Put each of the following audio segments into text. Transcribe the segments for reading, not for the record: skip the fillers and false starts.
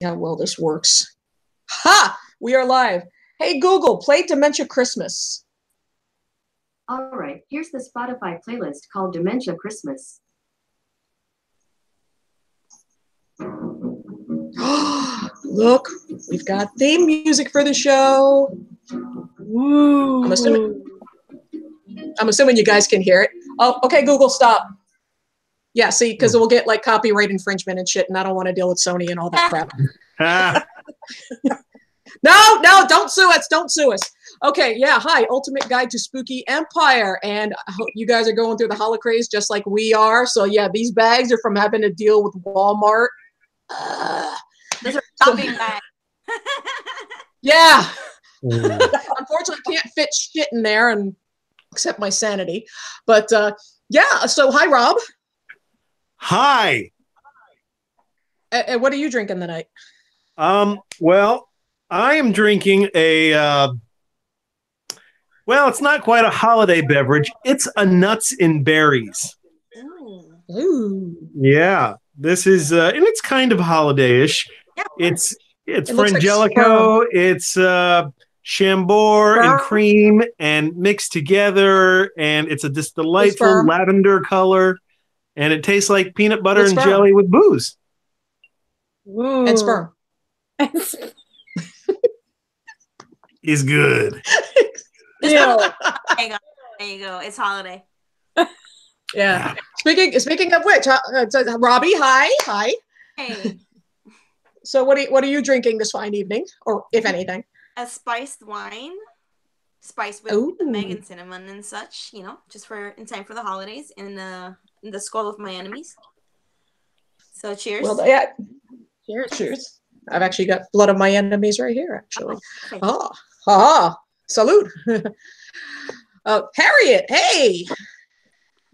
how well this works. Ha! We are live. Hey, Google, play Dementia Christmas. All right, here's the Spotify playlist called Dementia Christmas. Look, we've got theme music for the show. Woo. I'm assuming you guys can hear it. Oh, okay, Google, stop. Yeah, see, because we'll get like copyright infringement and shit, and I don't want to deal with Sony and all that crap. No, don't sue us. Don't sue us. Okay, yeah, hi, Ultimate Guide to Spooky Empire, and I hope you guys are going through the holidays just like we are. So yeah, these bags are from having to deal with Walmart. Those are shopping bags. Yeah. Unfortunately, I can't fit shit in there and except my sanity. But yeah, so hi, Rob. Hi. And what are you drinking tonight? Well, I am drinking a well, it's not quite a holiday beverage. It's a nuts and berries. Ooh. Yeah. This is and it's kind of holiday-ish. Yeah, It's looks Frangelico, like it's Chambord and cream and mixed together, and it's this delightful lavender color, and it tastes like peanut butter and jelly with booze. Woo. And sperm. Is good. Yeah. There you go. It's holiday. Yeah. Speaking of which, Robbie, hi. Hey, So what are you drinking this fine evening, or if anything? a spiced wine, spiced with nutmeg and cinnamon and such. You know, just for in time for the holidays, in the skull of my enemies. So cheers. Well, yeah. Cheers. Cheers. I've actually got blood of my enemies right here, actually. Okay. Salute. Harriet, hey.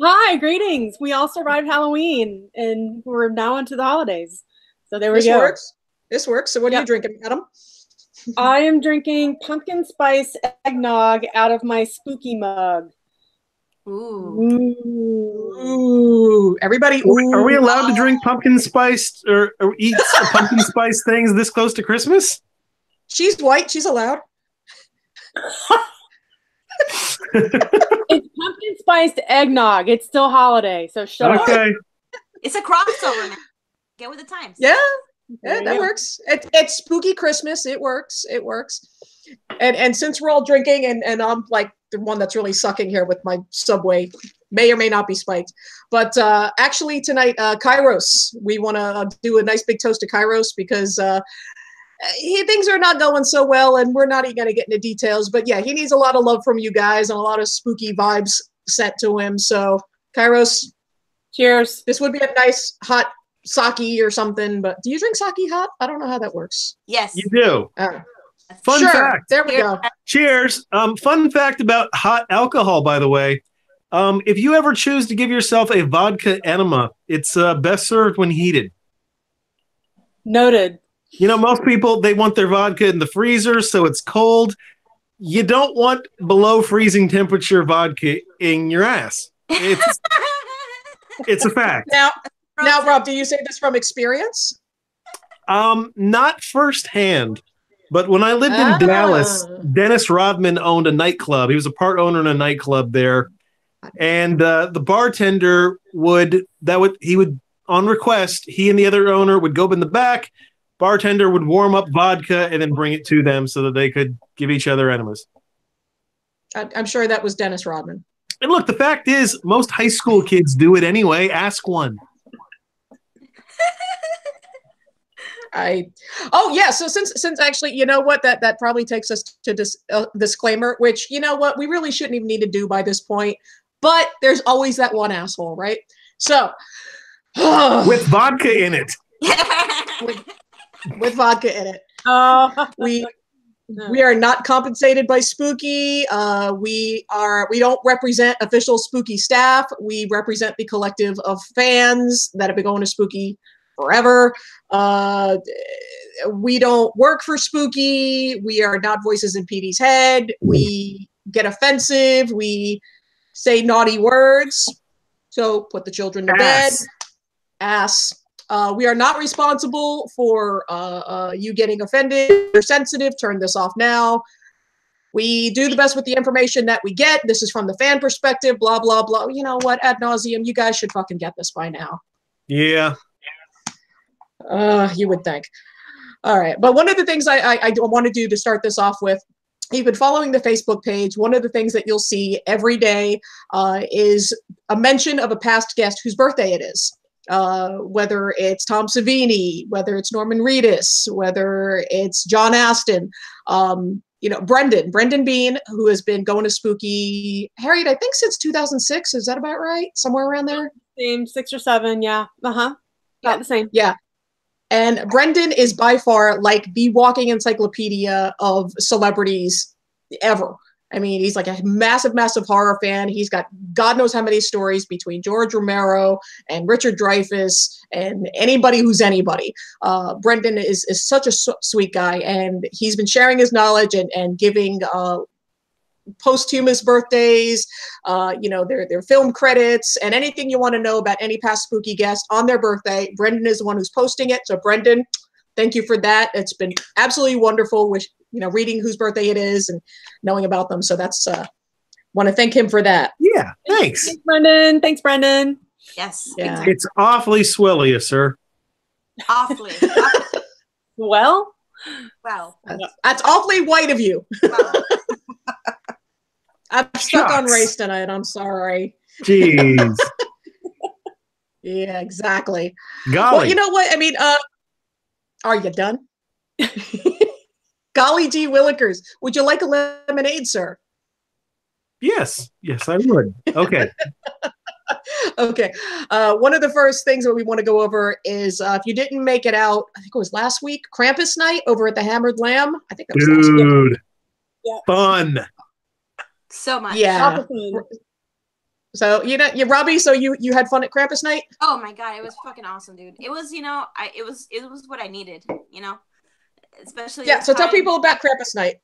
Hi, greetings. We all survived Halloween and we're now into the holidays. So there we go. This works. So what are you drinking, madam? I am drinking pumpkin spice eggnog out of my spooky mug. Ooh. Ooh. Everybody. Are we allowed to drink pumpkin spiced or eat pumpkin spice things this close to Christmas? She's white. She's allowed. It's pumpkin spiced eggnog. It's still holiday, so shut up. Okay. It's a crossover now. Get with the times. Yeah, that works. It's spooky Christmas. It works. And since we're all drinking, and I'm like the one that's really sucking here with my Subway, may or may not be spiked, but actually tonight, Kairos, we want to do a nice big toast to Kairos because things are not going so well, and we're not even going to get into details, but yeah, he needs a lot of love from you guys and a lot of spooky vibes sent to him. So Kairos, cheers. this would be a nice hot sake or something, but do you drink sake hot? I don't know how that works. Yes. You do. Fun fact. There we go. Cheers. Fun fact about hot alcohol, by the way. If you ever choose to give yourself a vodka enema, it's best served when heated. Noted. You know, most people, they want their vodka in the freezer, so it's cold. You don't want below freezing temperature vodka in your ass. It's a fact. Now, Rob, do you say this from experience? Not firsthand, but when I lived in Dallas, Dennis Rodman owned a nightclub. He was a part owner in a nightclub there, and the bartender would on request, he and the other owner would go up in the back. Bartender would warm up vodka and then bring it to them so that they could give each other enemas. I'm sure that was Dennis Rodman. And look, the fact is, most high school kids do it anyway. Ask one. So since actually, you know what, that probably takes us to this disclaimer, which, you know what, we really shouldn't even need to do by this point, but there's always that one asshole, right? So with vodka in it. with vodka in it. We are not compensated by Spooky. We don't represent official Spooky staff. We represent the collective of fans that have been going to Spooky forever. We don't work for Spooky. We are not voices in Petey's head. We get offensive. We say naughty words. So put the children to bed. Ass. We are not responsible for you getting offended. If you're sensitive, turn this off now. We do the best with the information that we get. This is from the fan perspective, blah, blah, blah. You know what? Ad nauseum, you guys should fucking get this by now. Yeah. You would think. All right. But one of the things I want to do to start this off with, you've been following the Facebook page. One of the things that you'll see every day is a mention of a past guest whose birthday it is. Whether it's Tom Savini, whether it's Norman Reedus, whether it's John Aston, you know, Brendan Bean, who has been going to Spooky, Harriet, I think since 2006. Is that about right? Somewhere around there? Same, 6 or 7, yeah. About the same. Yeah. And Brendan is by far like the walking encyclopedia of celebrities ever. I mean, he's like a massive, massive horror fan. He's got God knows how many stories between George Romero and Richard Dreyfuss and anybody who's anybody. Brendan is such a sweet guy, and he's been sharing his knowledge and giving posthumous birthdays, you know, their film credits, and anything you want to know about any past spooky guest on their birthday. Brendan is the one who's posting it. So Brendan, thank you for that. It's been absolutely wonderful with, you know, reading whose birthday it is and knowing about them. So that's, want to thank him for that. Yeah, thanks. Thanks, Brendan. Thanks, Brendan. Yes. Yeah. Exactly. It's awfully swilly, sir. Awfully. Well, Wow. That's awfully white of you. Wow. I'm stuck on Shucks. race tonight. I'm sorry. Jeez. Yeah, exactly. Golly. Well, you know what? I mean, are you done? Golly gee willikers. Would you like a lemonade, sir? Yes, I would. Okay. Okay. One of the first things that we want to go over is if you didn't make it out, I think it was last week, Krampus Night over at the Hammered Lamb. I think that was last week. Dude. Yeah. Fun. So much. Yeah. So Robbie, so you had fun at Krampus Night? Oh my god, it was fucking awesome, dude. It was, it was what I needed, especially. Yeah. this So tell time. people about Krampus Night.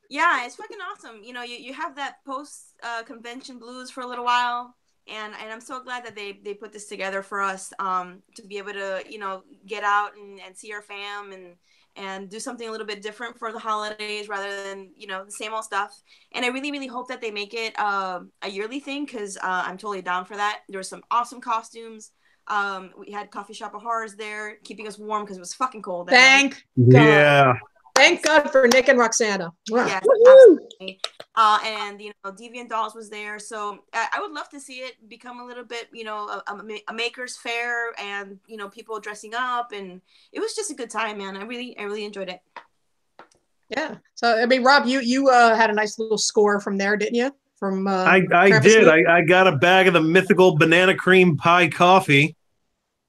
Yeah, it's fucking awesome. You have that post convention blues for a little while, and I'm so glad that they put this together for us to be able to get out and see our fam and do something a little bit different for the holidays rather than the same old stuff. And I really, really hope that they make it a yearly thing, because I'm totally down for that. There were some awesome costumes. We had Coffee Shop of Horrors there, keeping us warm because it was fucking cold. Thank God. Yeah. Thank God for Nick and Roxana. Yeah, Woo-hoo! absolutely. And Deviant Dolls was there, so I would love to see it become a little bit, a maker's fair, and people dressing up, and it was just a good time, man. I really enjoyed it. Yeah. So I mean, Rob, you had a nice little score from there, didn't you? From I Krampus did. Night? I got a bag of the mythical banana cream pie coffee.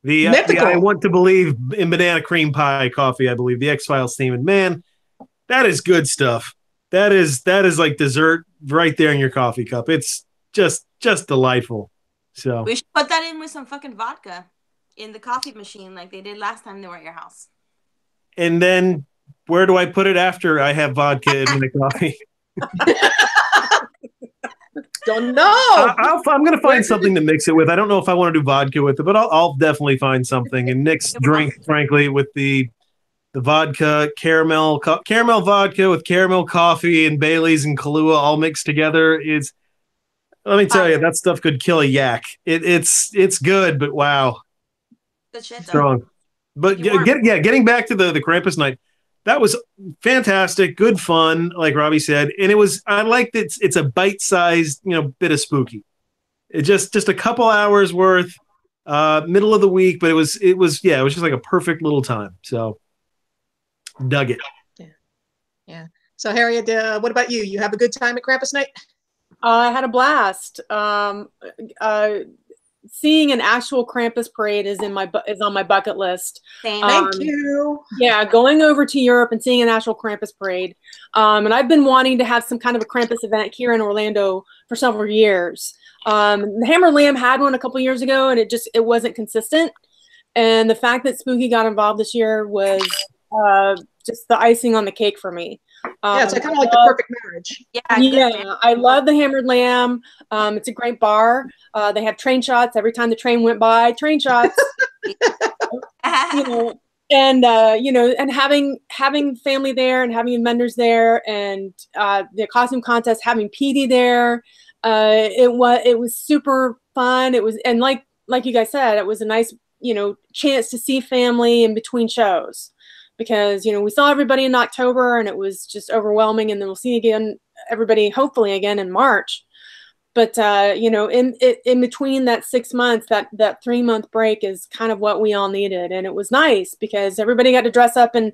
Mythical. I want to believe in banana cream pie coffee. I believe the X-Files theme, and man, that is good stuff. That is like dessert right there in your coffee cup. It's just delightful. So We should put that in with some fucking vodka in the coffee machine like they did last time they were at your house. and then where do I put it after I have vodka in my coffee? Don't know. I'm going to find something to mix it with. I don't know if I want to do vodka with it, but I'll definitely find something. And Nick's drink, frankly, with the vodka, caramel vodka with caramel coffee and Bailey's and Kahlua all mixed together is, let me tell you, that stuff could kill a yak. It's good, but wow. Good shit, though. Strong. But getting back to the Krampus Night, that was fantastic, good fun, like Robbie said, and I liked it. It's a bite-sized, bit of spooky. It just a couple hours worth, middle of the week, but it was just like a perfect little time. So, dug it. Yeah. So Harriet, what about you? You have a good time at Krampus Night? I had a blast. Seeing an actual Krampus parade is on my bucket list. Thank you. Yeah, going over to Europe and seeing an actual Krampus parade. And I've been wanting to have some kind of a Krampus event here in Orlando for several years. The Hammer Lamb had one a couple years ago, and it wasn't consistent. And the fact that Spooky got involved this year was just the icing on the cake for me. Yeah, it's kind of like the perfect marriage. Yeah, I love the Hammered Lamb. It's a great bar. They have train shots every time the train went by. Train shots. you know, and and having family there and having vendors there and the costume contest, having PD there, it was super fun. It was, and like you guys said, it was a nice chance to see family in between shows, because we saw everybody in October and it was just overwhelming, and then we'll see everybody hopefully again in March. But in between that 6 months, that 3-month break is kind of what we all needed, and it was nice because everybody got to dress up in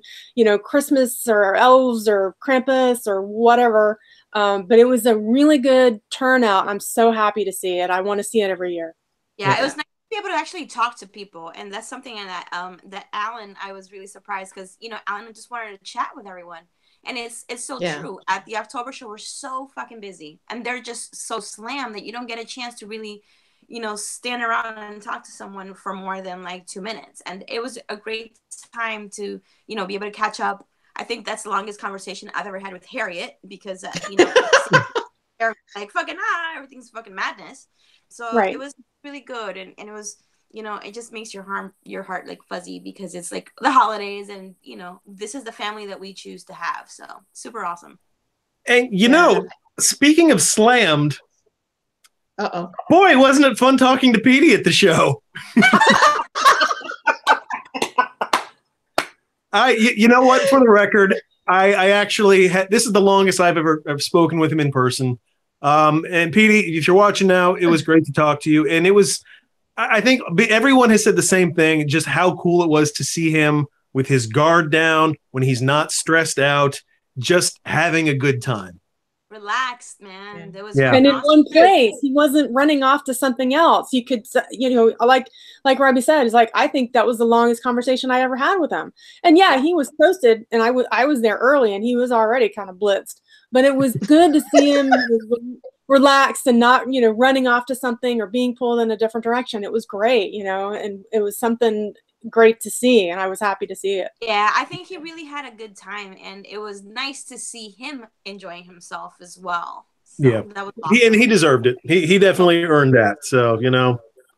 Christmas or elves or Krampus or whatever. But it was a really good turnout. I'm so happy to see it. I want to see it every year. Yeah, it was nice to be able to actually talk to people, and that's something that Alan, I was really surprised because Alan just wanted to chat with everyone. And it's so true. At the October show, we're so fucking busy, and they're just so slammed that you don't get a chance to really, stand around and talk to someone for more than like 2 minutes. And it was a great time to, be able to catch up. I think that's the longest conversation I've ever had with Harriet because, they're like fucking everything's fucking madness. So it was really good, and it was. It just makes your heart like fuzzy because it's like the holidays, and this is the family that we choose to have. So super awesome. And speaking of slammed, boy, wasn't it fun talking to Petey at the show? You know what? For the record, I actually this is the longest I've ever spoken with him in person. And Petey, if you're watching now, it was great to talk to you, and it was. I think everyone has said the same thing, just how cool it was to see him with his guard down when he's not stressed out, just having a good time. Relaxed, man. That was and in one place. He wasn't running off to something else. You could, like Robbie said, it's like, I think that was the longest conversation I ever had with him. And he was toasted, and I was there early, and he was already kind of blitzed. But it was good to see him relaxed and not, running off to something or being pulled in a different direction. It was great, and it was something great to see, and I was happy to see it. Yeah, I think he really had a good time, and it was nice to see him enjoying himself as well. So that was awesome. And he deserved it. He definitely earned that. So,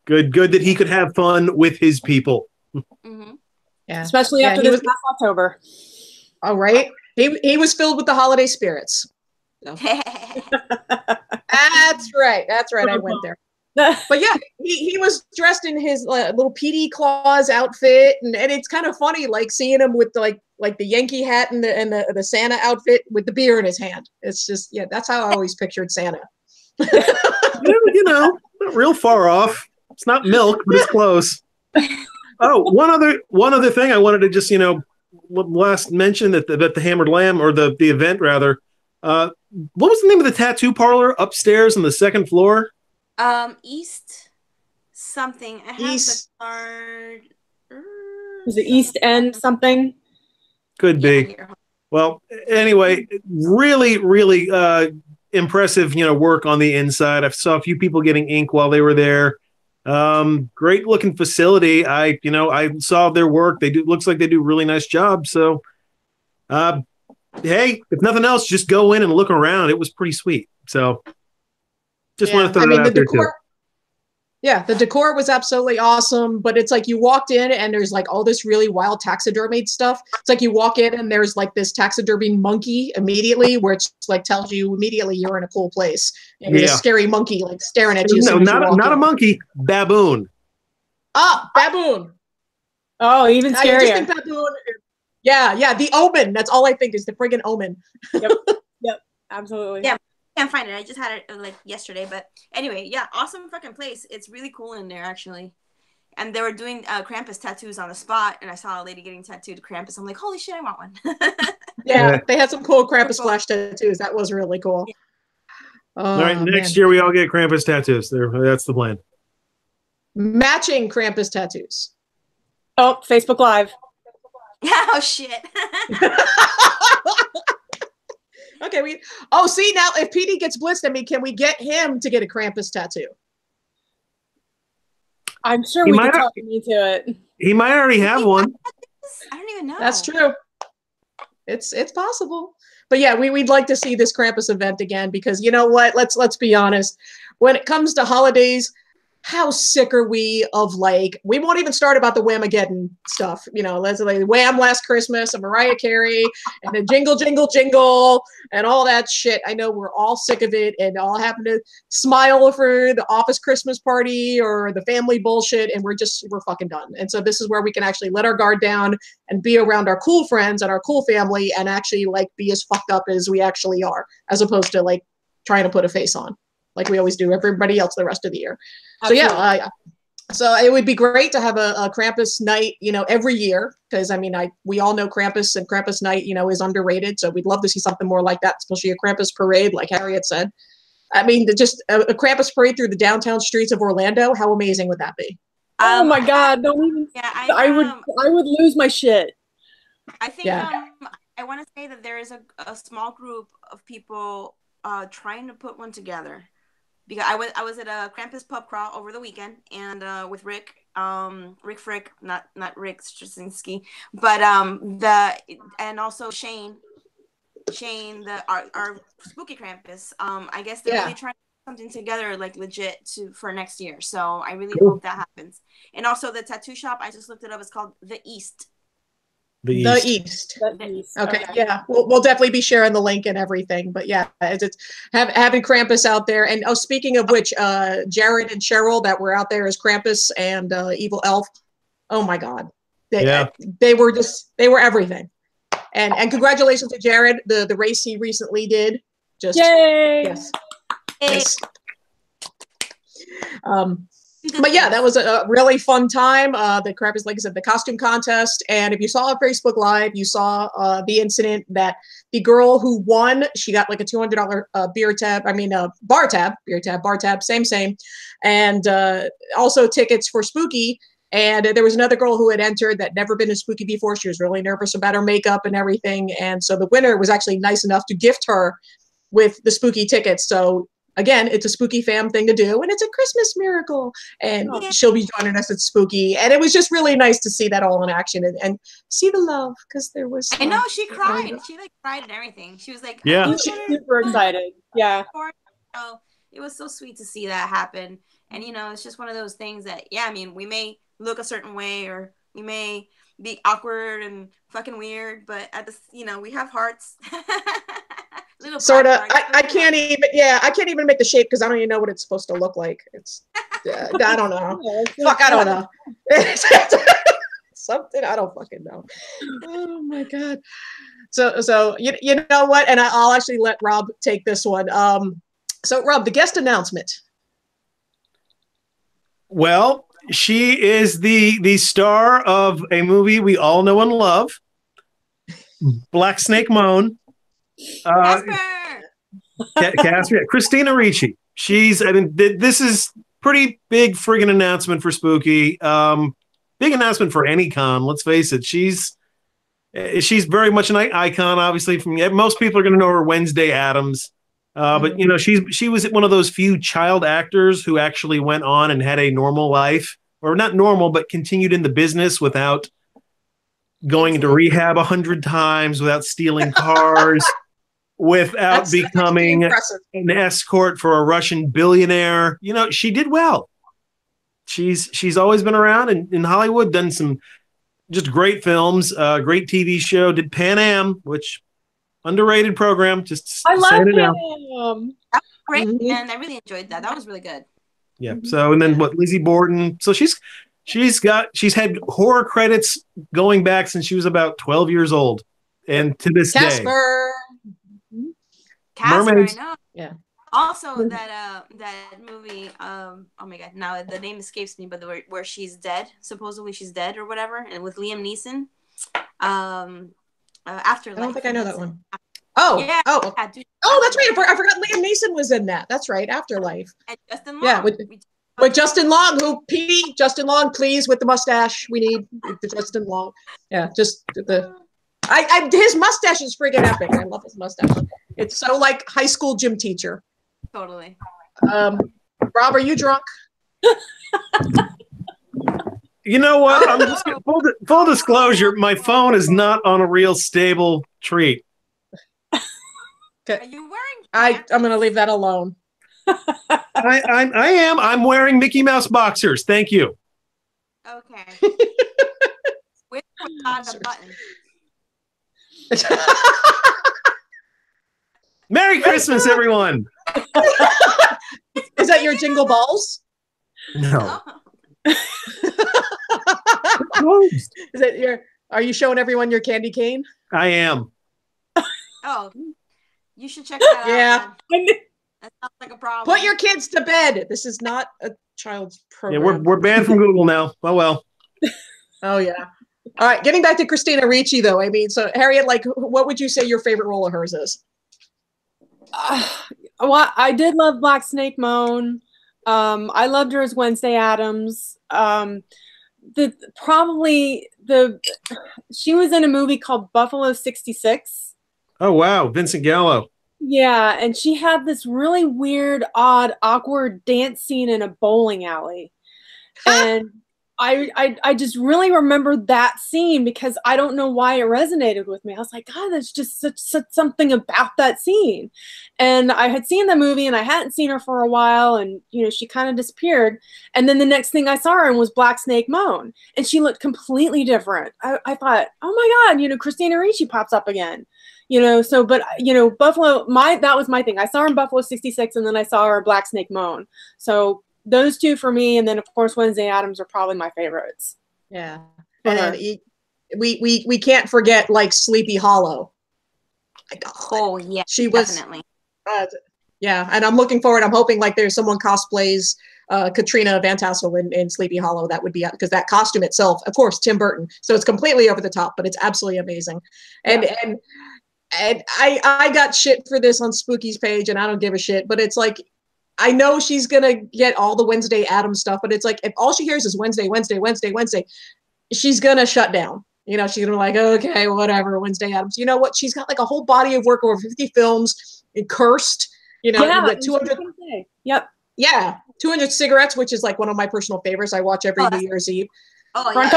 good that he could have fun with his people. Mm-hmm. Yeah, especially after this past October. All right. He was filled with the holiday spirits. So. That's right. I went there. But he was dressed in his little PD Claus outfit, and it's kind of funny, like seeing him with like the Yankee hat and the Santa outfit with the beer in his hand. It's just that's how I always pictured Santa. Not real far off. It's not milk, but it's close. Oh, one other thing I wanted to just last mention that the Hammered Lamb, or the event rather. What was the name of the tattoo parlor upstairs on the second floor? East something. I have the card. Was it East End something? Could be. Well, anyway, really, really impressive, work on the inside. I saw a few people getting ink while they were there. Great looking facility. I saw their work. Looks like they do a really nice job. So, hey, if nothing else, just go in and look around. It was pretty sweet. So just want to throw that out there too. Yeah, the decor was absolutely awesome, but it's like you walked in and there's like all this really wild taxidermy stuff. It's like you walk in and there's like this taxidermy monkey immediately, where it's like tells you immediately you're in a cool place. And there's a scary monkey like staring at you. No, not a monkey, baboon. Baboon. Oh, even scarier. I just think baboon. Yeah, the omen. That's all I think is the friggin' omen. Yep, absolutely. Yeah. Can't find it. I just had it like yesterday, but anyway, awesome fucking place. It's really cool in there actually, and they were doing Krampus tattoos on the spot, and I saw a lady getting tattooed Krampus. I'm like, holy shit, I want one. Yeah, they had some cool Krampus flash tattoos. That was really cool. Yeah. All right, next year we all get Krampus tattoos. That's the plan. Matching Krampus tattoos. Oh, Facebook Live. Oh shit. Okay, see now if PD gets blitzed at me, can we get him to get a Krampus tattoo? I'm sure we can talk him into it. He might already have one. I don't even know. That's true. It's possible. But yeah, we'd like to see this Krampus event again, because you know what? Let's be honest. When it comes to holidays, how sick are we of like, we won't even start about the Whamageddon stuff, you know, let's like Wham! Last Christmas and Mariah Carey and the Jingle Jingle Jingle and all that shit. I know we're all sick of it and all happen to smile for the office Christmas party or the family bullshit, and we're fucking done. And so this is where we can actually let our guard down and be around our cool friends and our cool family and actually like be as fucked up as we actually are, as opposed to like trying to put a face on like we always do everybody else the rest of the year. Absolutely. So yeah, so it would be great to have a Krampus night, you know, every year, because I mean, we all know Krampus and Krampus night, you know, is underrated. So we'd love to see something more like that, especially a Krampus parade, like Harriet said. I mean, just a Krampus parade through the downtown streets of Orlando. How amazing would that be? Oh my God! Don't even. Yeah, I would lose my shit. I think I want to say that there is a small group of people trying to put one together. Because I was at a Krampus pub crawl over the weekend and with Rick Frick, not Rick Straczynski, but and also Shane, our spooky Krampus. I guess they're really trying to put something together like legit for next year. So I really hope that happens. And also the tattoo shop, I just looked it up. It's called The East. The East. Okay, yeah, we'll definitely be sharing the link and everything. But yeah, it's having Krampus out there. And oh, speaking of which, Jared and Cheryl that were out there as Krampus and Evil Elf. Oh my God, they were everything. And congratulations to Jared, the race he recently did. Just yay! Yes. But yeah, that was a really fun time. The Krampus, like I said, the costume contest. And if you saw on Facebook Live, you saw the incident that the girl who won, she got like a $200 bar tab, same. And also tickets for Spooky. And there was another girl who had entered that never been to Spooky before. She was really nervous about her makeup and everything. And so the winner was actually nice enough to gift her with the Spooky tickets. So again, it's a Spooky fam thing to do, and it's a Christmas miracle. And she'll be joining us at Spooky. And it was just really nice to see that all in action and see the love, because there was. I know, she cried. She like cried and everything. She was like, yeah, she was super excited. Yeah. Oh, it was so sweet to see that happen. And you know, it's just one of those things that, yeah, I mean, we may look a certain way or we may be awkward and fucking weird, but at the, you know, we have hearts. Sort of. I can't even make the shape because I don't even know what it's supposed to look like. It's I don't know. Fuck, I don't know. Something I don't fucking know. Oh my God. So you know what? And I'll actually let Rob take this one. So Rob, the guest announcement. Well, she is the star of a movie we all know and love, Black Snake Moan. Casper, Christina Ricci. This is pretty big friggin' announcement for Spooky. Big announcement for any con. Let's face it. She's very much an icon. Obviously, most people are going to know her Wednesday Addams. But you know, she was one of those few child actors who actually went on and had a normal life, or not normal, but continued in the business without going into rehab 100 times, without stealing cars. Without becoming an escort for a Russian billionaire. You know, she did well. She's always been around in Hollywood, done some just great films, great TV show, did Pan Am, which underrated program. I love Pan Am. That was great, and I really enjoyed that. That was really good. Yeah. So, and then Lizzie Borden. So she's had horror credits going back since she was about 12 years old. And to this day. Mermaids. I know. Yeah. Also, that movie. Oh my God! Now the name escapes me, but where she's dead. Supposedly she's dead or whatever, and with Liam Neeson. Afterlife. I don't think I know that one. Oh, yeah. Oh, that's right. I forgot Liam Neeson was in that. That's right. Afterlife. And Justin Long. Yeah, with Justin Long, Justin Long, please, with the mustache. We need the Justin Long. Yeah, just the. His mustache is friggin' epic. I love his mustache. It's so like high school gym teacher. Totally. Rob, are you drunk? You know what? I'm just full disclosure. My phone is not on a real stable treat. Okay. Are you wearing? I'm gonna leave that alone. I am. I'm wearing Mickey Mouse boxers. Thank you. Okay. With or without a button. Merry Christmas, everyone. Is that your jingle balls? No. Is that your? Are you showing everyone your candy cane? I am. Oh, you should check that out. Yeah. That sounds like a problem. Put your kids to bed. This is not a child's program. Yeah, we're banned from Google now. Oh well. Oh yeah. All right, getting back to Christina Ricci though. I mean, so Harriet, like, what would you say your favorite role of hers is? Well, I did love Black Snake Moan. I loved her as Wednesday Addams. She was in a movie called Buffalo 66. Oh wow, Vincent Gallo. Yeah, and she had this really weird, odd, awkward dance scene in a bowling alley. And I just really remembered that scene because I don't know why it resonated with me. I was like, God, there's just such something about that scene. And I had seen the movie and I hadn't seen her for a while, and you know, she kind of disappeared. And then the next thing I saw her in was Black Snake Moan, and she looked completely different. I thought, oh my God, you know, Christina Ricci pops up again. You know, so, but, you know, Buffalo, that was my thing. I saw her in Buffalo 66 and then I saw her in Black Snake Moan. So those two for me. And then of course, Wednesday Addams are probably my favorites. Yeah. And we can't forget like Sleepy Hollow. Oh yeah, she was definitely. Yeah. And I'm looking forward. I'm hoping like there's someone cosplays Katrina Van Tassel in Sleepy Hollow. That would be, because that costume itself, of course, Tim Burton. So it's completely over the top, but it's absolutely amazing. And, yeah. And I got shit for this on Spookies page, and I don't give a shit, but it's like, I know she's going to get all the Wednesday Addams stuff, but it's like, if all she hears is Wednesday, she's going to shut down. You know, she's going to be like, okay, whatever, Wednesday Addams. You know what? She's got like a whole body of work, over 50 films, Cursed, you know, yeah, 200. Yep. Yeah. 200 Cigarettes, which is like one of my personal favorites. I watch every New Year's Eve. Oh, yeah.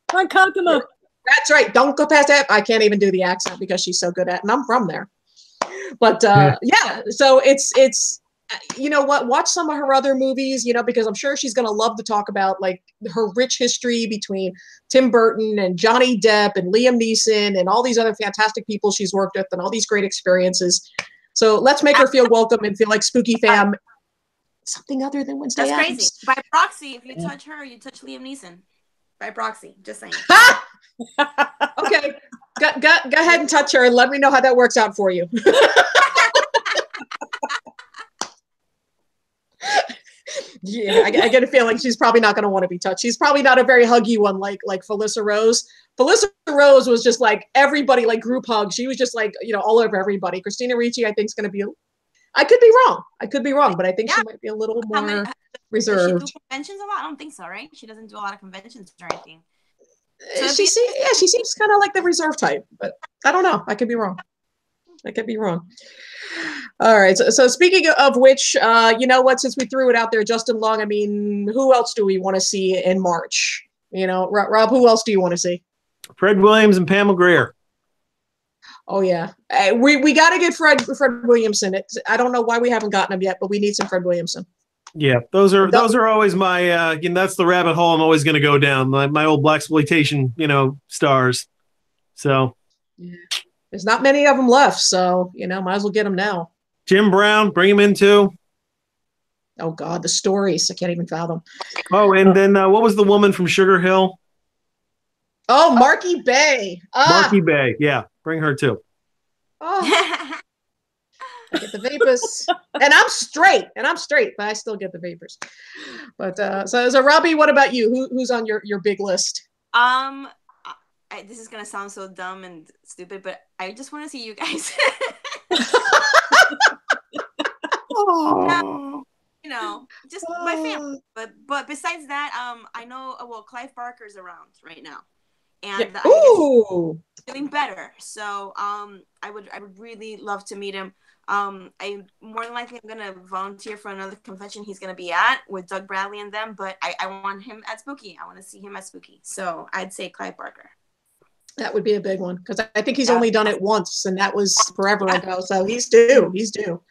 Francogamo. That's right. Don't go past that. I can't even do the accent because she's so good at it, and I'm from there. But yeah, so it's you know what? Watch some of her other movies, you know, because I'm sure she's going to love to talk about like her rich history between Tim Burton and Johnny Depp and Liam Neeson and all these other fantastic people she's worked with and all these great experiences. So let's make her feel welcome and feel like Spooky Fam. Something other than Wednesday That's Addams. crazy. By proxy, if you touch her, you touch Liam Neeson. By proxy, just saying. Okay, go ahead and touch her and let me know how that works out for you. Yeah, I get a feeling she's probably not going to want to be touched. She's probably not a very huggy one like Felissa Rose. Felissa Rose was just like everybody, like group hug. She was just like, you know, all over everybody. Christina Ricci, I think, is going to be. I could be wrong, but I think she might be a little more reserved. Does she do conventions a lot? I don't think so, right? She doesn't do a lot of conventions or anything. So she seems kind of like the reserve type, but I don't know. I could be wrong. All right. So speaking of which, you know what? Since we threw it out there, Justin Long. I mean, who else do we want to see in March? You know, Rob. Who else do you want to see? Fred Williams and Pamela Grier. Oh yeah, we got to get Fred Williamson. I don't know why we haven't gotten him yet, but we need some Fred Williamson. Yeah, those are always my you know, that's the rabbit hole I'm always going to go down. My old blaxploitation, you know, stars. So yeah. There's not many of them left, so you know, might as well get them now. Jim Brown, bring him in too. Oh God, the stories I can't even fathom. Oh, and then what was the woman from Sugar Hill? Oh, Marky Bay. Marky Bay, yeah, bring her too. Oh. I get the vapors, and I'm straight, but I still get the vapors. But so Robbie, what about you? Who's on your big list? This is gonna sound so dumb and stupid, but I just want to see you guys. You know, just my family. But besides that, I know Clive Barker's around right now, and yeah. Ooh. Doing better. So I would really love to meet him. I more than likely I'm gonna volunteer for another convention he's gonna be at with Doug Bradley and them, but I want him at Spooky. I want to see him at Spooky. So I'd say Clive Barker. That would be a big one because I think he's only done it once, and that was forever ago. So he's due.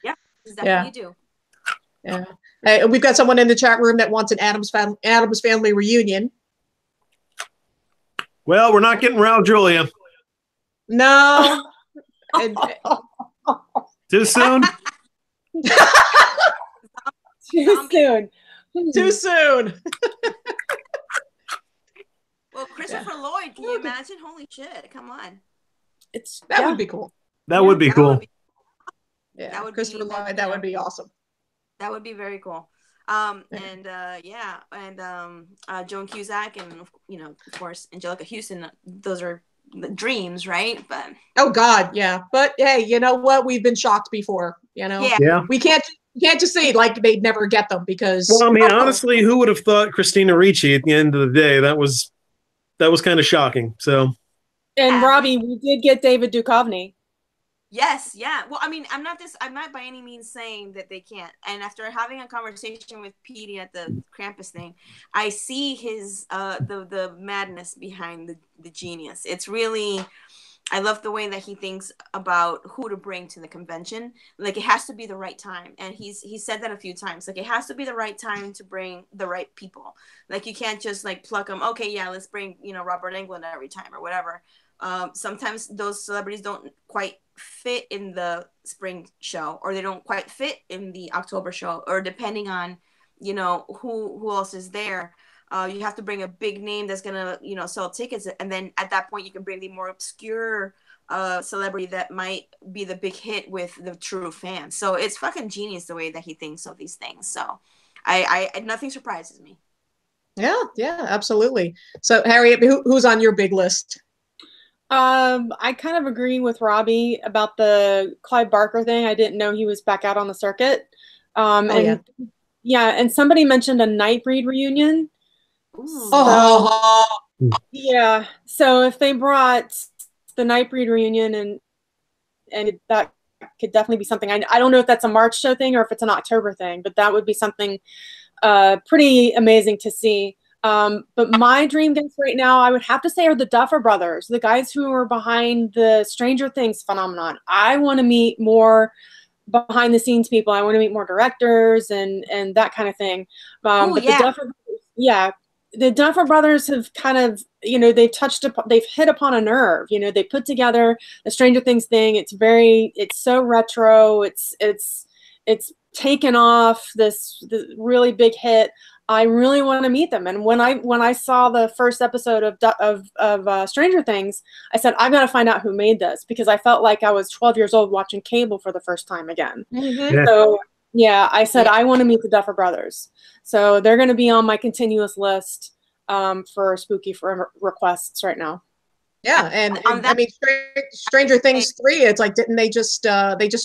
Yeah, he's definitely due. Yeah. Hey, we've got someone in the chat room that wants an Addams Family reunion. Well, we're not getting Raul Julia. No. Too soon? Too soon. Too soon. Well, Christopher Lloyd, can you imagine? Holy shit! Come on. That would be cool. That would be cool. Yeah, that would Christopher be, Lloyd. That would be awesome. That would be very cool. Joan Cusack and of course Angelica Houston. Those are the dreams, right? But oh God, yeah. But hey, you know what? We've been shocked before. Yeah. We can't just say like they'd never get them because. Well, I mean, honestly, who would have thought Christina Ricci at the end of the day? That was kind of shocking. So. And Robbie, we did get David Duchovny. Yes, yeah. Well, I mean, I'm not by any means saying that they can't. And after having a conversation with Petey at the Krampus thing, I see his the madness behind the genius. It's really, I love the way that he thinks about who to bring to the convention. Like, it has to be the right time. And he said that a few times. Like, it has to be the right time to bring the right people. Like, you can't just like pluck them. Okay, yeah, let's bring, Robert Englund every time or whatever. Sometimes those celebrities don't quite fit in the spring show, or they don't quite fit in the October show, or depending on, who else is there. You have to bring a big name that's gonna, sell tickets, and then at that point you can bring the more obscure celebrity that might be the big hit with the true fans. So it's fucking genius the way that he thinks of these things. So I nothing surprises me. Yeah, absolutely. So Harriet, who's on your big list? I kind of agree with Robbie about the Clive Barker thing. I didn't know he was back out on the circuit. And somebody mentioned a Nightbreed reunion. So, yeah. So if they brought the Nightbreed reunion and that could definitely be something. I don't know if that's a March show thing or if it's an October thing, but that would be something pretty amazing to see. But my dream guests right now, I would have to say, are the Duffer Brothers, the guys who are behind the Stranger Things phenomenon. I want to meet more behind the scenes people. I want to meet more directors and that kind of thing. The Duffer Brothers have kind of, they've hit upon a nerve. They put together the Stranger Things thing. It's so retro. It's taken off this really big hit. I really want to meet them. And when I saw the first episode of Stranger Things, I said, I've got to find out who made this, because I felt like I was 12 years old watching cable for the first time again. Mm-hmm. Yeah. So I said, I want to meet the Duffer Brothers. So they're going to be on my continuous list for spooky requests right now. Yeah, and I mean, Stranger Things 3. It's like, didn't they just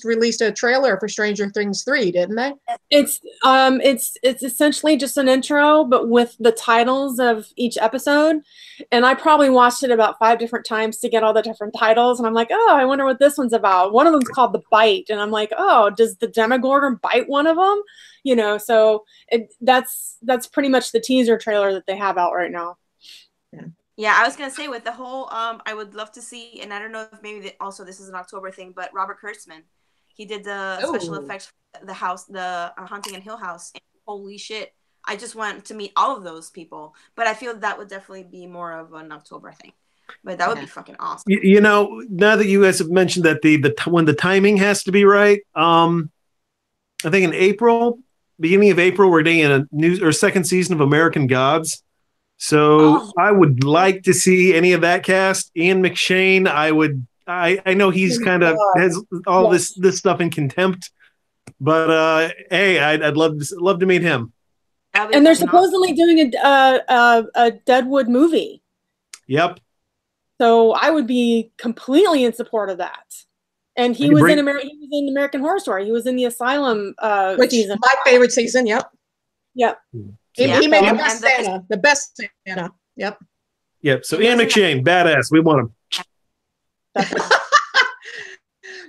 released a trailer for Stranger Things 3, didn't they? It's essentially just an intro, but with the titles of each episode. And I probably watched it about 5 different times to get all the different titles. And I'm like, oh, I wonder what this one's about. One of them's called The Bite, and I'm like, oh, does the Demogorgon bite one of them? So that's pretty much the teaser trailer that they have out right now. Yeah. Yeah, I was gonna say, with the whole, I would love to see, and I don't know if maybe also this is an October thing, but Robert Kurtzman, he did the special effects for the house, the Haunting in Hill House, and holy shit, I just want to meet all of those people. But I feel that would definitely be more of an October thing. But that would be fucking awesome. Now that you guys have mentioned that when the timing has to be right, I think in April, beginning of April, we're doing a second season of American Gods. So I would like to see any of that cast. Ian McShane, I know he's kind of has all this stuff in contempt, but hey, I'd love to meet him. And they're supposedly doing a Deadwood movie. Yep. So I would be completely in support of that. And he was in American Horror Story. He was in the Asylum season. My favorite season. Yep. Yep. He made the best Santa. Yep. Yep. So Ian McShane, badass. We want him.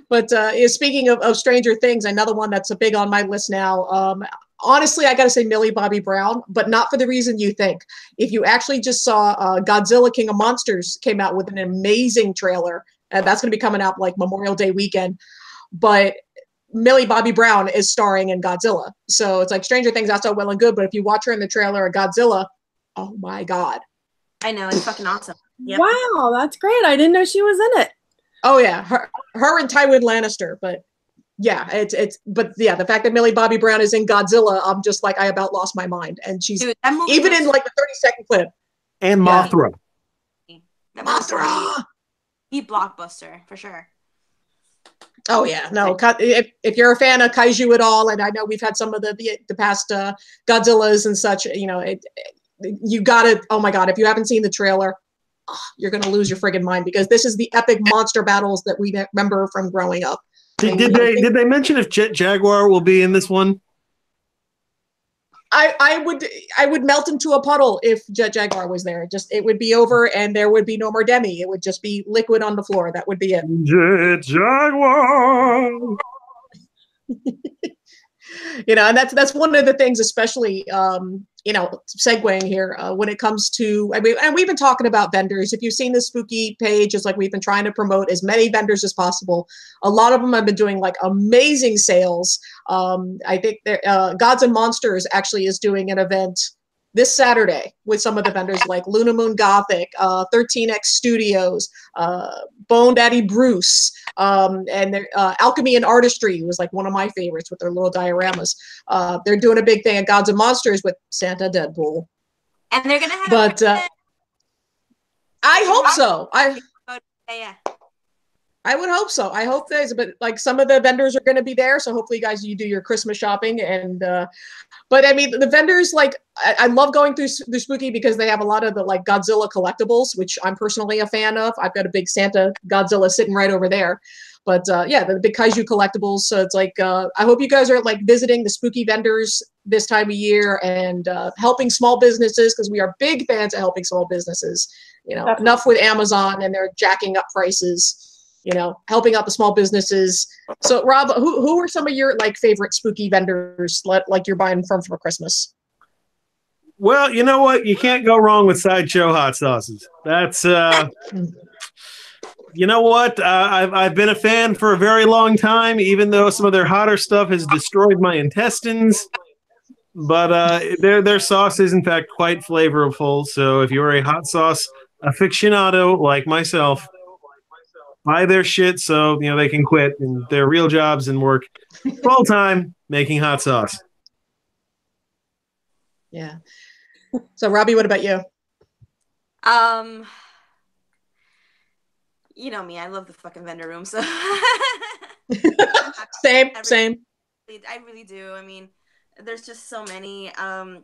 But speaking of Stranger Things, another one that's big on my list now. Honestly, I got to say Millie Bobby Brown, but not for the reason you think. If you actually just saw Godzilla King of Monsters came out with an amazing trailer, and that's going to be coming out like Memorial Day weekend. But Millie Bobby Brown is starring in Godzilla. So it's like Stranger Things, that's all well and good, but if you watch her in the trailer of Godzilla, oh my God. I know, it's fucking awesome. Yep. Wow, that's great. I didn't know she was in it. Oh yeah, her and Tywin Lannister, but yeah, but yeah, the fact that Millie Bobby Brown is in Godzilla, I'm just like, I about lost my mind. And she's Dude, even in like the 30-second clip. And Mothra. Mothra! He blockbuster, for sure. Oh yeah, no. If you're a fan of kaiju at all, and I know we've had some of the past Godzillas and such, you know, you gotta. Oh my God, if you haven't seen the trailer, you're gonna lose your friggin' mind, because this is the epic monster battles that we remember from growing up. Did they mention if Jet Jaguar will be in this one? I would melt into a puddle if Jet Jaguar was there. It would be over, and there would be no more Demi. It would just be liquid on the floor. That would be it. Jet Jaguar. You know, and that's one of the things, especially you know, segueing here when it comes to, I mean, and we've been talking about vendors. If you've seen the Spooky page, it's like we've been trying to promote as many vendors as possible. A lot of them have been doing like amazing sales. I think Gods and Monsters actually is doing an event this Saturday with some of the vendors like Luna Moon Gothic, 13X Studios, Bone Daddy Bruce, and Alchemy and Artistry was like one of my favorites with their little dioramas. They're doing a big thing at Gods and Monsters with Santa Deadpool. And they're going to have but I hope so. Yeah. I would hope so. I hope there's, but like some of the vendors are going to be there. So hopefully, guys, you do your Christmas shopping. And, but I mean, the vendors, like, I love going through Spooky because they have a lot of the like Godzilla collectibles, which I'm personally a fan of. I've got a big Santa Godzilla sitting right over there. But yeah, the big kaiju collectibles. So it's like, I hope you guys are like visiting the Spooky vendors this time of year and helping small businesses, because we are big fans of helping small businesses. You know, Definitely. enough with Amazon and they're jacking up prices. You know, helping out the small businesses. So, Rob, who are some of your like favorite Spooky vendors, like you're buying from for Christmas? Well, you know what? You can't go wrong with Sideshow hot sauces. That's you know what? I've been a fan for a very long time, even though some of their hotter stuff has destroyed my intestines. But their sauce is in fact quite flavorful. So if you're a hot sauce aficionado like myself, buy their shit so you know they can quit and their real jobs and work full time making hot sauce. Yeah. So, Robbie, what about you? You know me, I love the fucking vendor room. So Same. I really do. I mean, there's just so many. I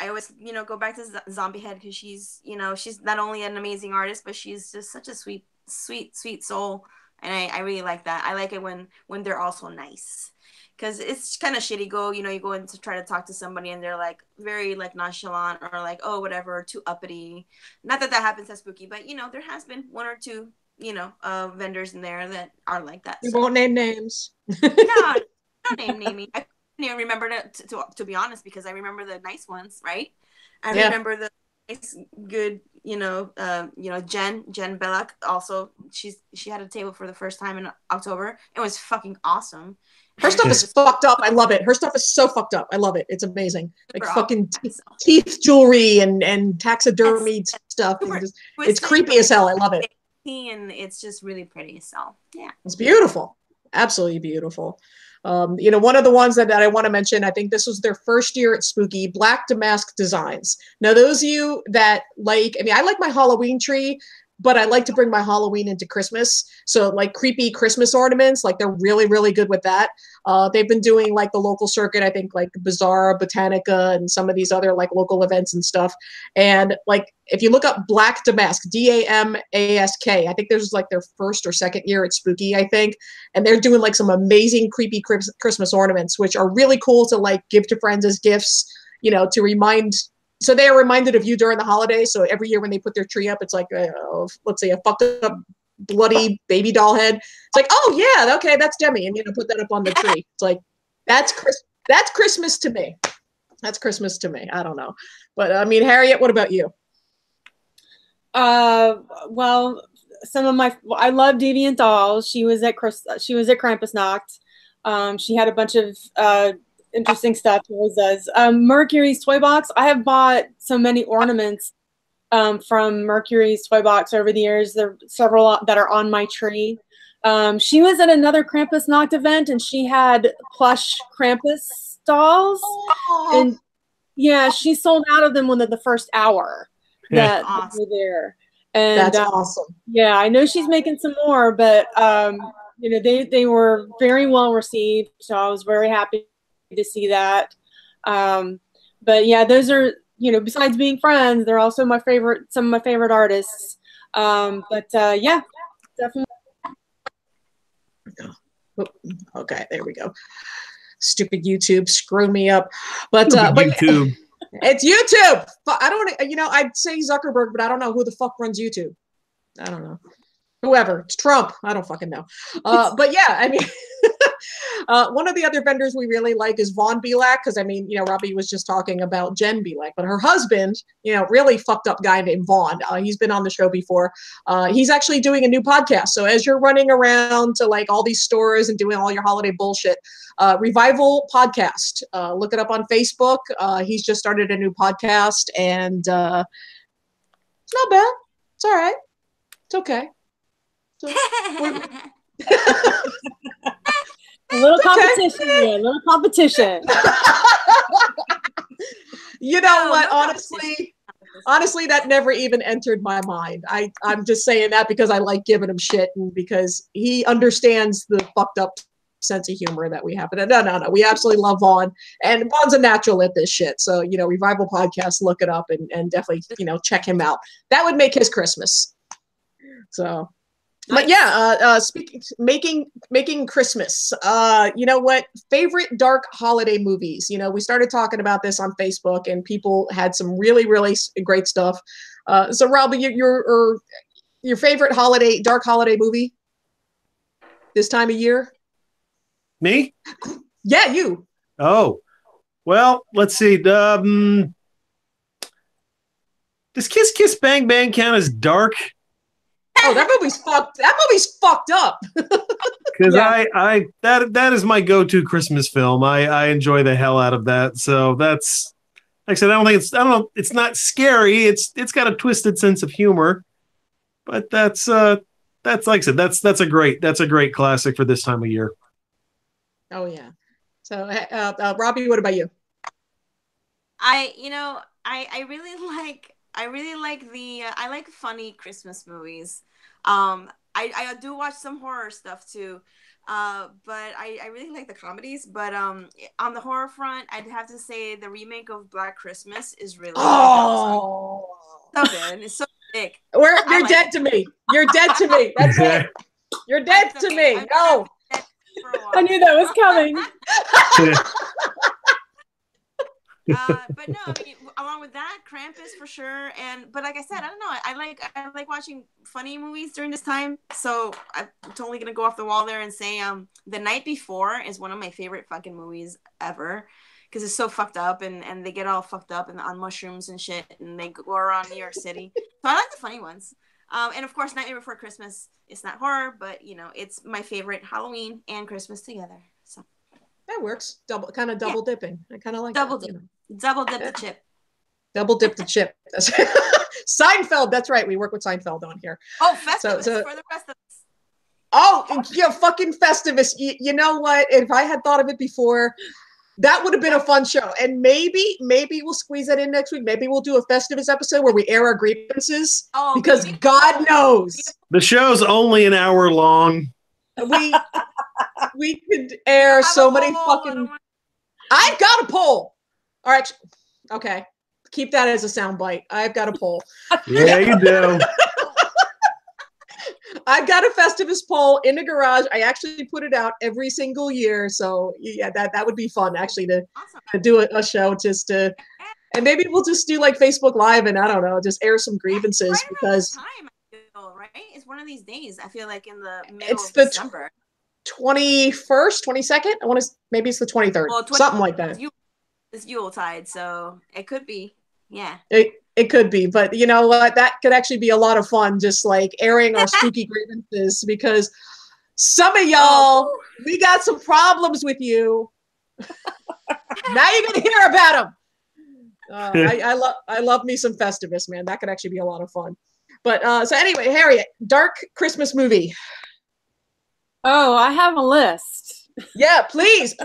always, you know, go back to Zombie Head because she's, you know, she's not only an amazing artist, but she's just such a sweet soul, and I really like that. I like it when they're also nice, because it's kind of shitty. You go in to try to talk to somebody and they're like very like nonchalant or like, oh, whatever, too uppity. Not that happens at Spooky, but you know, there has been one or two, you know, vendors in there that are like that. You won't name names. No, don't name naming. I couldn't even remember to be honest, because I remember the nice ones, right? I remember the nice, good, Jen Belloc. Also, she had a table for the first time in October. It was fucking awesome. Her stuff is fucked up. I love it. Her stuff is so fucked up. I love it. It's amazing. Like fucking teeth jewelry and taxidermy stuff. And just, it's creepy as hell. I love it. And it's just really pretty. So yeah, it's beautiful. Absolutely beautiful. You know, one of the ones that I want to mention, I think this was their first year at Spooky, Black Damask Designs. Now, those of you that like, I mean, I like my Halloween tree, but I like to bring my Halloween into Christmas. So like creepy Christmas ornaments, like they're really, really good with that. They've been doing like the local circuit, I think like Bazaar, Botanica, and some of these other like local events and stuff. And like, if you look up Black Damask, Damask, I think this was like their first or second year at Spooky, I think. And they're doing like some amazing creepy Christmas ornaments, which are really cool to like give to friends as gifts, you know, to remind. So they are reminded of you during the holidays. So every year when they put their tree up, it's like, let's say a fucked up, bloody baby doll head. It's like, oh yeah, okay, that's Demi, and you know, put that up on the tree. It's like, that's Christmas to me. That's Christmas to me. I don't know, but I mean, Harriet, what about you? Well, I love Deviant Dolls. She was at Krampus Night. She had a bunch of interesting stuff. She always does. Mercury's Toy Box. I have bought so many ornaments from Mercury's Toy Box over the years. There are several that are on my tree. She was at another Krampus Nacht event, and she had plush Krampus dolls. And yeah, she sold out of them within the first hour that they were there. And that's awesome. Yeah, I know she's making some more, but you know, they were very well received, so I was very happy to see that. But yeah, those are, you know, besides being friends, they're also some of my favorite artists. Yeah, definitely. Okay, there we go. Stupid YouTube, screw me up. But YouTube. It's YouTube. I don't want to, you know, I'd say Zuckerberg, but I don't know who the fuck runs YouTube. I don't know. Whoever. It's Trump. I don't fucking know. But yeah, I mean, one of the other vendors we really like is Vaughn Belak, because I mean, you know, Robbie was just talking about Jen Belak, but her husband, you know, really fucked up guy named Vaughn. He's been on the show before. He's actually doing a new podcast. So as you're running around to like all these stores and doing all your holiday bullshit, Revival Podcast, look it up on Facebook. He's just started a new podcast, and it's not bad. It's all right. It's okay. So, a little competition, okay. Yeah, a little competition. You know what? Honestly, that never even entered my mind. I'm just saying that because I like giving him shit and because he understands the fucked up sense of humor that we have. But no. We absolutely love Vaughn, and Vaughn's a natural at this shit. So, you know, Revival Podcast, look it up and definitely, you know, check him out. That would make his Christmas. So. Nice. But yeah, making Christmas. You know what? Favorite dark holiday movies. You know, we started talking about this on Facebook, and people had some really, really great stuff. So, Robbie, your favorite dark holiday movie this time of year? Me? Yeah, you. Oh, well, let's see. Does Kiss Kiss Bang Bang count as dark? Oh, that movie's fucked up. Because yeah. That is my go-to Christmas film. I enjoy the hell out of that. So that's, like I said, it's not scary. It's got a twisted sense of humor, but that's like I said, that's a great classic for this time of year. Oh yeah. So Robbie, what about you? I like funny Christmas movies. I do watch some horror stuff too, but I really like the comedies. But on the horror front, I'd have to say the remake of Black Christmas is really awesome. So good. It's so sick. You're dead to me. You're dead to me. That's it. You're dead to me. No. I knew that was coming. But no, I mean, along with that, Krampus for sure. But like I said, I don't know. I like watching funny movies during this time. So I'm totally gonna go off the wall there and say, The Night Before is one of my favorite fucking movies ever, because it's so fucked up and they get all fucked up and on mushrooms and shit, and they go around New York City. So I like the funny ones. And of course, Nightmare Before Christmas. It's not horror, but you know, it's my favorite Halloween and Christmas together. So that works. Double dipping. I kind of like double that, dip. You know. Double dip the chip. Double dip the chip. Seinfeld. That's right. We work with Seinfeld on here. Oh, Festivus for the rest of us. Oh, yeah, fucking Festivus. You know what? If I had thought of it before, that would have been a fun show. And maybe we'll squeeze that in next week. Maybe we'll do a Festivus episode where we air our grievances. Oh, because God knows. The show's only an hour long. We could air so many fucking... I've got a poll. All right. Okay. Keep that as a soundbite. I've got a poll. Yeah, you do. I've got a Festivus poll in the garage. I actually put it out every single year. So yeah, that would be fun actually to do a show just to, and maybe we'll just do like Facebook Live and I don't know, just air some grievances right because time, I feel, right? It's one of these days. I feel like in the middle of December. 21st, 22nd. I want to, maybe it's the 23rd, well, something like that. It's Yuletide, so it could be. Yeah. It could be, but you know what? That could actually be a lot of fun, just like airing our spooky grievances, because Some of y'all, we got some problems with you. Now you're gonna hear about them. I love me some Festivus, man. That could actually be a lot of fun. But so anyway, Harriet, dark Christmas movie. Oh, I have a list. Yeah, please.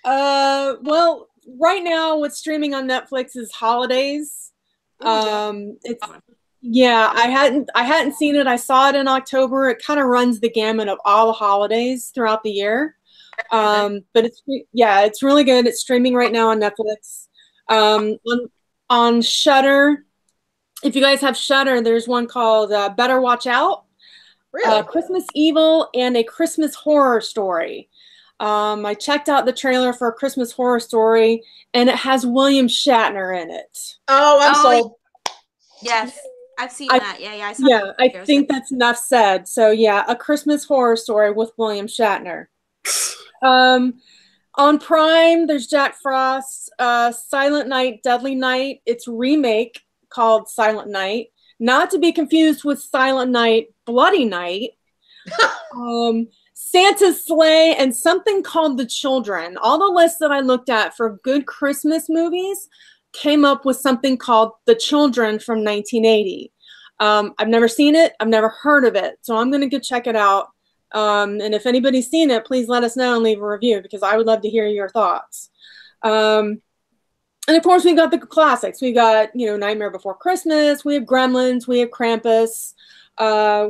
Well, right now what's streaming on Netflix is Holidays. It's I hadn't seen it. I saw it in October. It kind of runs the gamut of all the holidays throughout the year. But it's really good. It's streaming right now on Netflix. On Shudder. If you guys have Shudder, there's one called Better Watch Out. Really? Christmas Evil and A Christmas Horror Story. I checked out the trailer for A Christmas Horror Story, and it has William Shatner in it. Oh, I'm sold. Yes, I've seen that. Yeah, I think that's enough said. So yeah, A Christmas Horror Story with William Shatner. On Prime, there's Jack Frost's Silent Night, Deadly Night. It's remake called Silent Night, not to be confused with Silent Night, Bloody Night. Santa's Sleigh, and something called The Children. All the lists that I looked at for good Christmas movies came up with something called The Children from 1980. I've never seen it. I've never heard of it. So I'm going to go check it out. And if anybody's seen it, please let us know and leave a review, because I would love to hear your thoughts. And of course, we got the classics. We got, Nightmare Before Christmas. We have Gremlins. We have Krampus.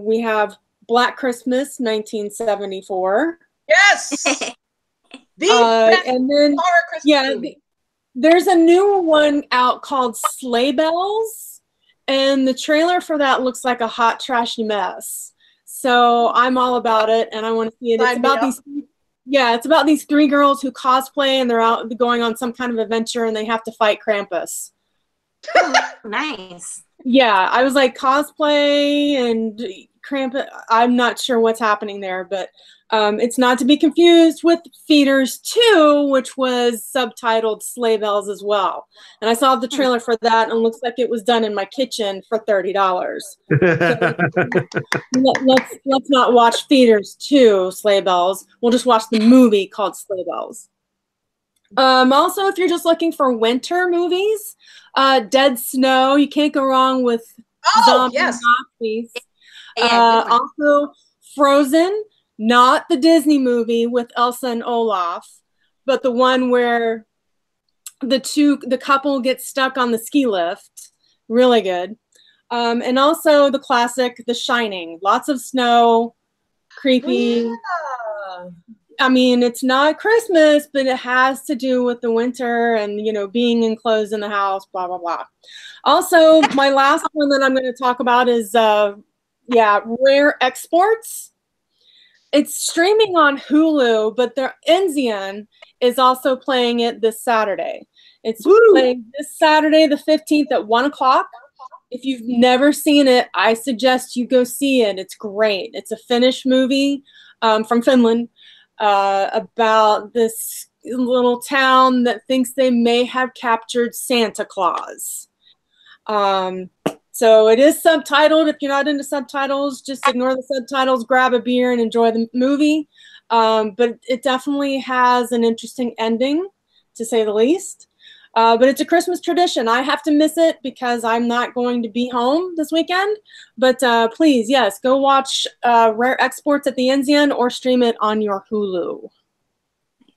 We have Black Christmas, 1974. Yes. And then there's a new one out called Sleigh Bells, and the trailer for that looks like a hot trashy mess. So I'm all about it, and I want to see it. It's about these three girls who cosplay, and they're out going on some kind of adventure, and they have to fight Krampus. Nice. Yeah, I was like, cosplay and Krampus. I'm not sure what's happening there, but it's not to be confused with Feeders 2, which was subtitled Sleigh Bells as well. And I saw the trailer for that, and it looks like it was done in my kitchen for $30. So, let's not watch Feeders 2, Sleigh Bells. We'll just watch the movie called Sleigh Bells. Also, if you're just looking for winter movies, Dead Snow. You can't go wrong with zombie Nazis. Also, Frozen. Not the Disney movie with Elsa and Olaf, but the one where the couple gets stuck on the ski lift. Really good. And also the classic, The Shining. Lots of snow, creepy. Yeah. I mean, it's not Christmas, but it has to do with the winter and, being enclosed in the house, blah, blah, blah. Also, my last one that I'm going to talk about is, Rare Exports. It's streaming on Hulu, but their Enzian is also playing it this Saturday. It's playing this Saturday, the 15th at 1 o'clock. If you've never seen it, I suggest you go see it. It's great. It's a Finnish movie from Finland about this little town that thinks they may have captured Santa Claus. So it is subtitled. If you're not into subtitles, just ignore the subtitles, grab a beer, and enjoy the movie. But it definitely has an interesting ending, to say the least. But it's a Christmas tradition. I have to miss it because I'm not going to be home this weekend. But please, yes, go watch Rare Exports at the Enzian or stream it on your Hulu.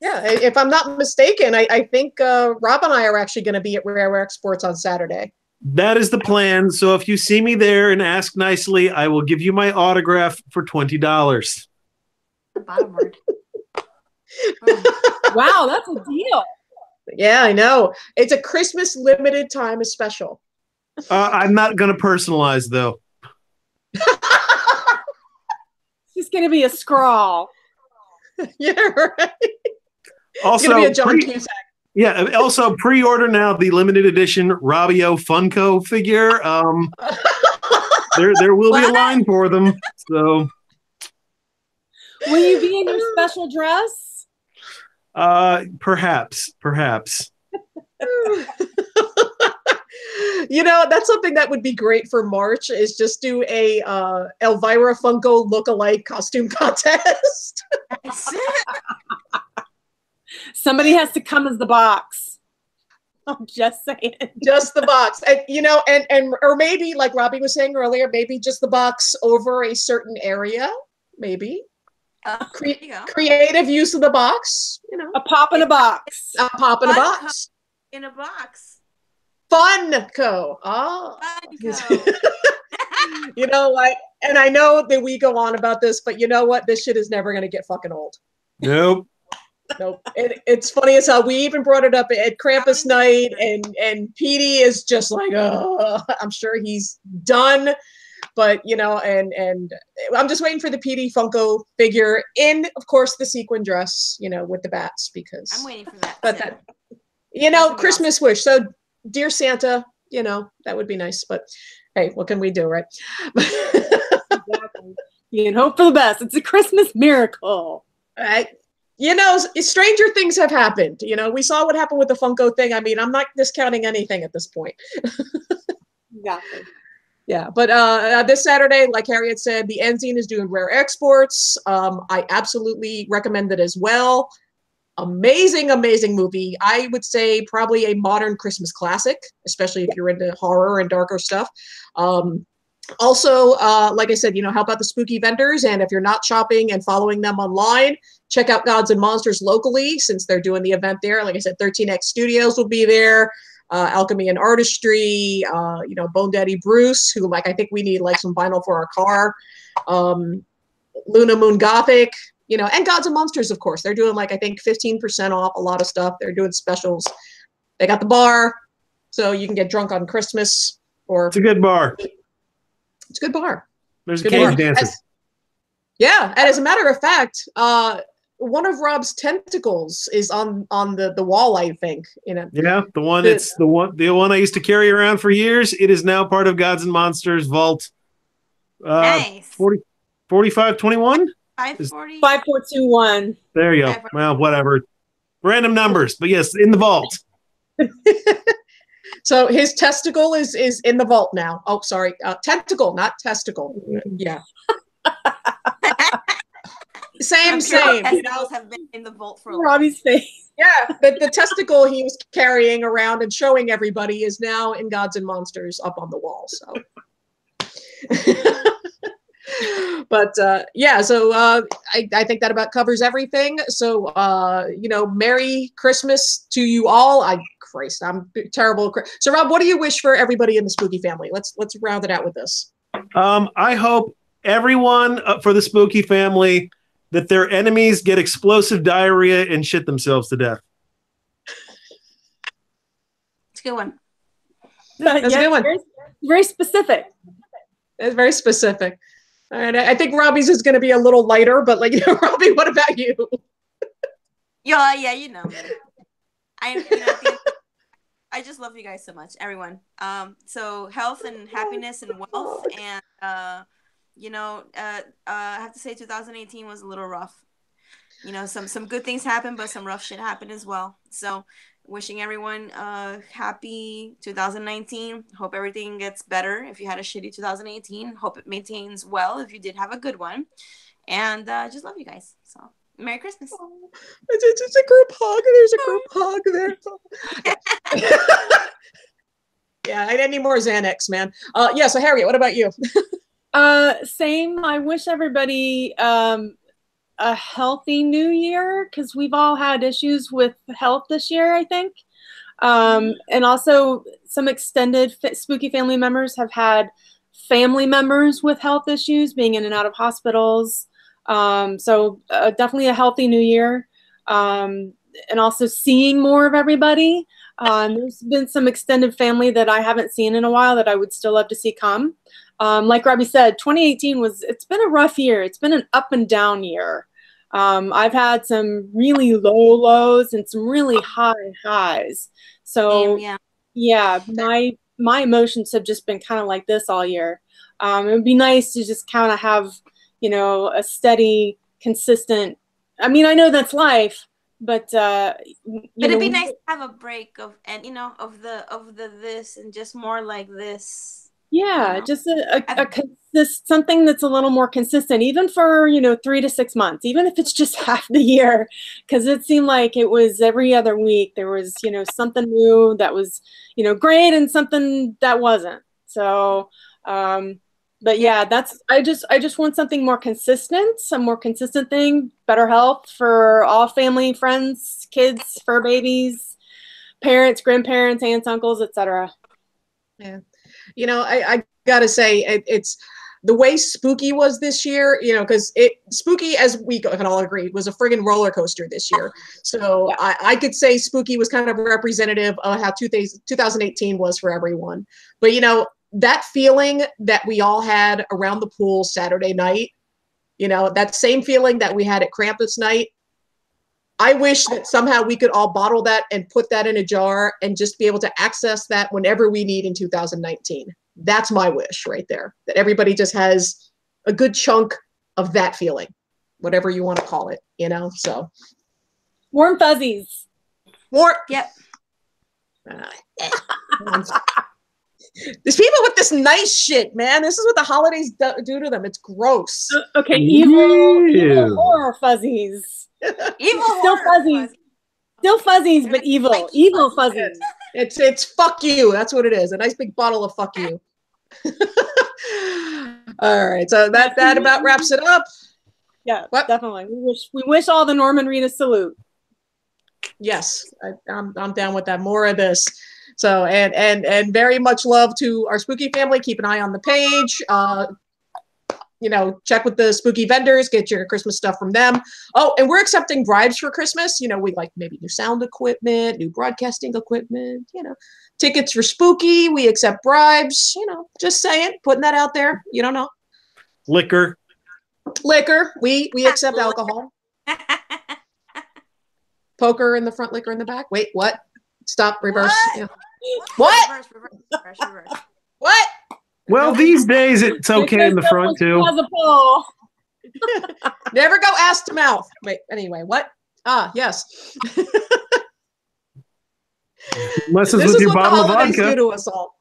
Yeah, if I'm not mistaken, I think Rob and I are actually going to be at Rare Exports on Saturday. That is the plan. So if you see me there and ask nicely, I will give you my autograph for $20. The bottom word. Wow, that's a deal. Yeah, I know. It's a Christmas limited time special. I'm not going to personalize, though. It's just going to be a scrawl. Yeah, right. Also, it's going to be a John Cusack. Yeah, also pre-order now the limited edition Rabio Funko figure. There will be a line for them. So, will you be in your special dress? Perhaps. You know, that's something that would be great for March is just do a Elvira Funko look-alike costume contest. Somebody has to come as the box. I'm just saying. Just the box. And you know, and or maybe like Robbie was saying earlier, maybe just the box over a certain area. Maybe. Creative use of the box, you know. A pop in a box. A pop in a box. In a box. Funko. Oh. Funko. You know, like, and I know that we go on about this, but you know what? This shit is never going to get fucking old. Nope. Nope. It's funny as hell. We even brought it up at Krampus Night, and Petey is just like, oh, I'm sure he's done. But, you know, and I'm just waiting for the Petey Funko figure in, of course, the sequin dress, you know, with the bats, because I'm waiting for that. But that, you know, Christmas awesome. Wish. So, dear Santa, you know, that would be nice. But hey, what can we do, right? Exactly. You can hope for the best. It's a Christmas miracle. Right. You know, stranger things have happened. You know, we saw what happened with the Funko thing. I mean, I'm not discounting anything at this point. Exactly. Yeah, but this Saturday, like Harriet said, the Enzine is doing rare exports. I absolutely recommend it as well. Amazing, amazing movie. I would say probably a modern Christmas classic, especially if you're into horror and darker stuff. Also, like I said, you know, help out the spooky vendors. And if you're not shopping and following them online, check out Gods and Monsters locally, since they're doing the event there. Like I said, 13X Studios will be there. Alchemy and Artistry, you know, Bone Daddy Bruce, who, like, I think we need like some vinyl for our car. Luna Moon Gothic, you know, and Gods and Monsters, of course. They're doing like, I think 15% off a lot of stuff. They're doing specials. They got the bar, so you can get drunk on Christmas. Or it's a good bar. It's a good bar. There's a cage dancing. Yeah, and as a matter of fact, one of Rob's tentacles is on the wall, I think. You know. Yeah, the one I used to carry around for years. It is now part of Gods and Monsters vault. Nice. 4521? 540. 5421. There you go. Well, whatever. Random numbers, but yes, in the vault. So his testicle is in the vault now. Oh, sorry, tentacle, not testicle. Yeah. Same. You know, have been in the vault for a Robbie's face. Yeah, the testicle he was carrying around and showing everybody is now in Gods and Monsters up on the wall. So, but yeah, so I think that about covers everything. So you know, Merry Christmas to you all. Christ, I'm terrible. So Rob, what do you wish for everybody in the Spooky family? Let's round it out with this. I hope everyone for the Spooky family that their enemies get explosive diarrhea and shit themselves to death. It's a good one. That's a good one. Very specific. It's very specific. All right, I think Robbie's is going to be a little lighter, but like, you know, Robbie, what about you? Yeah, you know. I just love you guys so much, everyone. So health and happiness and wealth, and you know, I have to say 2018 was a little rough. You know, some good things happened, but some rough shit happened as well. So wishing everyone happy 2019. Hope everything gets better. If you had a shitty 2018, hope it maintains well if you did have a good one. And just love you guys. So Merry Christmas. Oh, it's a group hug. There's a group hug there. Yeah, I need more Xanax, man. Yeah, so Harriet, what about you? Same. I wish everybody a healthy new year, because we've all had issues with health this year, I think. And also some extended Spooky family members have had family members with health issues, being in and out of hospitals. So definitely a healthy new year. And also seeing more of everybody. There's been some extended family that I haven't seen in a while that I would still love to see come. Like Robbie said, 2018 it's been a rough year. It's been an up and down year. I've had some really low lows and some really high highs. So yeah, my emotions have just been kind of like this all year. It would be nice to just kind of have, you know, a steady, consistent, I mean, I know that's life, But it'd be nice to have a break of of the this and just more like this. Yeah, just something that's a little more consistent, even for 3 to 6 months, even if it's just half the year, because it seemed like it was every other week there was something new that was great and something that wasn't. So but yeah, I just want something more consistent, some more consistent thing, better health for all family, friends, kids, fur babies, parents, grandparents, aunts, uncles, etc. Yeah. I gotta say it's the way Spooky was this year, because Spooky, as we can all agree, was a friggin' roller coaster this year. So I could say Spooky was kind of representative of how 2018 was for everyone. But that feeling that we all had around the pool Saturday night, that same feeling that we had at Krampus Night, I wish that somehow we could all bottle that and put that in a jar and just be able to access that whenever we need in 2019. That's my wish right there, that everybody just has a good chunk of that feeling, whatever you want to call it, so. Warm fuzzies. Yep. There's people with this nice shit, man. This is what the holidays do to them. It's gross. Okay, evil horror fuzzies. Evil still fuzzies. Still fuzzies, but evil. Evil fuzzies. It's fuck you. That's what it is. A nice big bottle of fuck you. All right. So that about wraps it up. Yeah, definitely. We wish all the Norman Reedus salute. Yes, I'm down with that. More of this. So and very much love to our Spooky family. Keep an eye on the page. Check with the Spooky vendors, get your Christmas stuff from them. Oh, and we're accepting bribes for Christmas. We like maybe new sound equipment, new broadcasting equipment, tickets for Spooky. We accept bribes, just saying, putting that out there. You don't know. Liquor. We accept alcohol. Poker in the front, liquor in the back. Wait, what? Stop, reverse. What? Yeah. What? Reverse. What? Well, these days it's okay in the front too. Never go ass to mouth. Wait, anyway, what? Yes. Unless it's with your bottle of vodka. Do to us all.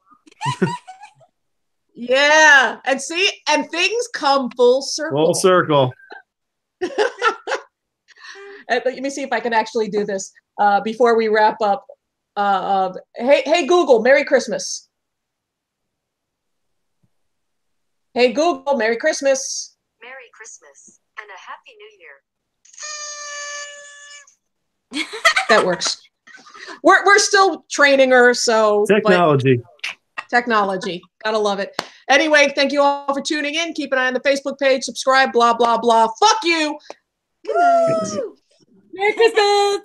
Yeah, and see, and things come full circle. Full circle. Let me see if I can actually do this before we wrap up. Hey Google, Merry Christmas. Hey Google, Merry Christmas. Merry Christmas and a Happy New Year. That works. We're still training her, so technology. Gotta love it. Anyway, thank you all for tuning in. Keep an eye on the Facebook page, subscribe, blah, blah, blah. Fuck you. Good night. Merry Christmas.